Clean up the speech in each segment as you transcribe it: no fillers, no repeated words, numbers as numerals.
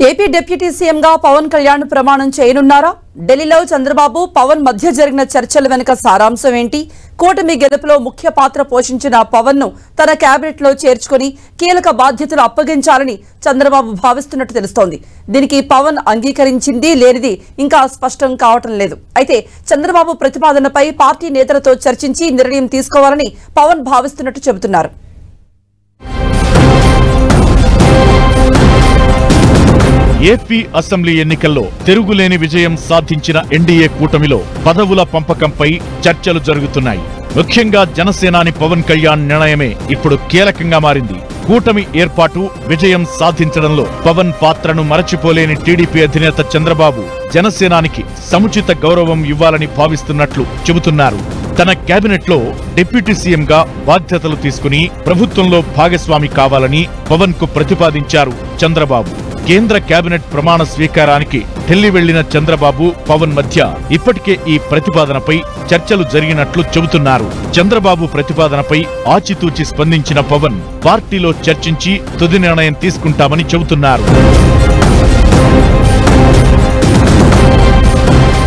AP deputy సీఎంగా పవన్ కళ్యాణ్ ప్రమాణం చేయనున్నారా? ఢిల్లీలో చంద్రబాబు పవన్ మధ్య జరిగిన చర్చల వెనుక సారాంశం ఏంటి? కూటమి గెలుపులో ముఖ్య పాత్ర పోషించిన పవన్ ను తన కేబినెట్ లో చేర్చుకుని కీలక బాధ్యతలు అప్పగించాలని చంద్రబాబు భావిస్తున్నట్టు తెలుస్తోంది. దీనికి పవన్ అంగీకరించింది లేనిది ఇంకా స్పష్టం కావటం లేదు. అయితే చంద్రబాబు ప్రతిపాదనపై పార్టీ నేతలతో చర్చించి నిర్ణయం తీసుకోవాలని పవన్ భావిస్తున్నట్టు చెబుతున్నారు. ఏపీ అసెంబ్లీ ఎన్నికల్లో తిరుగులేని విజయం సాధించిన ఎన్డీఏ కూటమిలో పదవుల పంపకంపై చర్చలు జరుగుతున్నాయి. ముఖ్యంగా జనసేనాని పవన్ కళ్యాణ్ నిర్ణయమే ఇప్పుడు కీలకంగా మారింది. కూటమి ఏర్పాటు విజయం సాధించడంలో పవన్ పాత్రను మరచిపోలేని టీడీపీ అధినేత చంద్రబాబు జనసేనానికి సముచిత గౌరవం ఇవ్వాలని భావిస్తున్నట్లు చెబుతున్నారు. తన కేబినెట్ లో డిప్యూటీ సీఎంగా బాధ్యతలు తీసుకుని ప్రభుత్వంలో భాగస్వామి కావాలని పవన్ కు ప్రతిపాదించారు చంద్రబాబు. కేంద్ర కేబినెట్ ప్రమాణ స్వీకారానికి ఢిల్లీ వెళ్లిన చంద్రబాబు పవన్ మధ్య ఇప్పటికే ఈ ప్రతిపాదనపై చర్చలు జరిగినట్లు చెబుతున్నారు. చంద్రబాబు ప్రతిపాదనపై ఆచితూచి స్పందించిన పవన్ పార్టీలో చర్చించి తుది నిర్ణయం తీసుకుంటామని చెబుతున్నారు.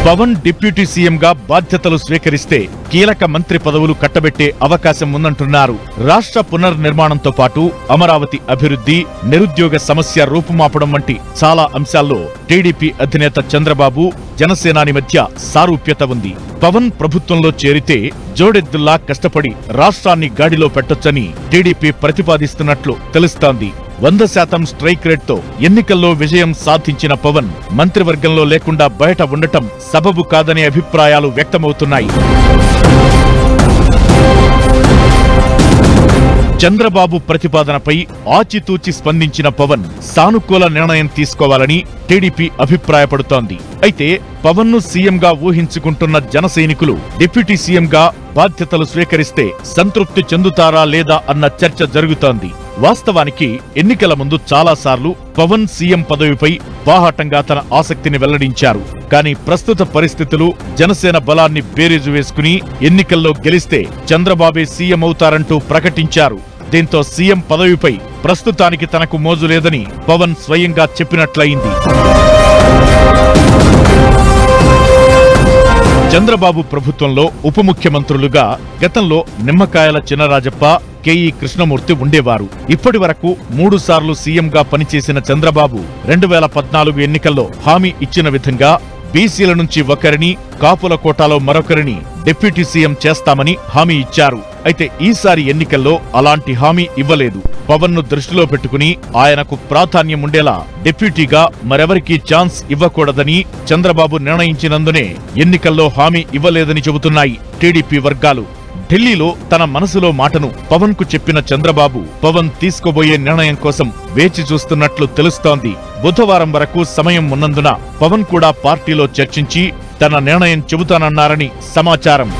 పవన్ డిప్యూటీ సీఎంగా బాధ్యతలు స్వీకరిస్తే కీలక మంత్రి పదవులు కట్టబెట్టే అవకాశం ఉందంటున్నారు. రాష్ట్ర పునర్నిర్మాణంతో పాటు అమరావతి అభివృద్ధి, నిరుద్యోగ సమస్య రూపుమాపడం వంటి చాలా అంశాల్లో టీడీపీ అధినేత చంద్రబాబు జనసేనాని మధ్య సారూప్యత ఉంది. పవన్ ప్రభుత్వంలో చేరితే జోడెద్దుల్లా కష్టపడి రాష్ట్రాన్ని గాడిలో పెట్టొచ్చని టీడీపీ ప్రతిపాదిస్తున్నట్లు తెలుస్తోంది. 100% స్ట్రైక్ రేట్తో ఎన్నికల్లో విజయం సాధించిన పవన్ మంత్రివర్గంలో లేకుండా బయట ఉండటం సబబు కాదనే అభిప్రాయాలు వ్యక్తమవుతున్నాయి. చంద్రబాబు ప్రతిపాదనపై ఆచితూచి స్పందించిన పవన్ సానుకూల నిర్ణయం తీసుకోవాలని టీడీపీ అభిప్రాయపడుతోంది. అయితే పవన్ ను సీఎంగా ఊహించుకుంటున్న జన సైనికులు డిప్యూటీ సీఎంగా బాధ్యతలు స్వీకరిస్తే సంతృప్తి చెందుతారా లేదా అన్న చర్చ జరుగుతోంది. వాస్తవానికి ఎన్నికల ముందు చాలాసార్లు పవన్ సీఎం పదవిపై బాహాటంగా తన ఆసక్తిని వెల్లడించారు. కానీ ప్రస్తుత పరిస్థితులు జనసేన బలాన్ని బేరీజు వేసుకుని ఎన్నికల్లో గెలిస్తే చంద్రబాబే సీఎం అవుతారంటూ ప్రకటించారు. దీంతో సీఎం పదవిపై ప్రస్తుతానికి తనకు మోజు లేదని పవన్ స్వయంగా చెప్పినట్లయింది. చంద్రబాబు ప్రభుత్వంలో ఉప ముఖ్యమంత్రులుగా గతంలో నిమ్మకాయల చినరాజప్ప, కేఈ కృష్ణమూర్తి ఉండేవారు. ఇప్పటి వరకు 3 సార్లు సీఎంగా పనిచేసిన చంద్రబాబు 2014 ఎన్నికల్లో హామీ ఇచ్చిన విధంగా బీసీల నుంచి ఒకరిని, కాపుల కోటాలో మరొకరిని డిప్యూటీ సీఎం చేస్తామని హామీ ఇచ్చారు. అయితే ఈసారి ఎన్నికల్లో అలాంటి హామీ ఇవ్వలేదు. పవన్ ను దృష్టిలో పెట్టుకుని ఆయనకు ప్రాధాన్యం ఉండేలా డిప్యూటీగా మరెవరికీ ఛాన్స్ ఇవ్వకూడదని చంద్రబాబు నిర్ణయించినందునే ఎన్నికల్లో హామీ ఇవ్వలేదని చెబుతున్నాయి టీడీపీ వర్గాలు. ఢిల్లీలో తన మనసులో మాటను పవన్ కు చెప్పిన చంద్రబాబు పవన్ తీసుకోబోయే నిర్ణయం కోసం వేచి చూస్తున్నట్లు తెలుస్తోంది. బుధవారం వరకు సమయం ఉన్నందున పవన్ కూడా పార్టీలో చర్చించి తన నిర్ణయం చెబుతానన్నారని సమాచారం.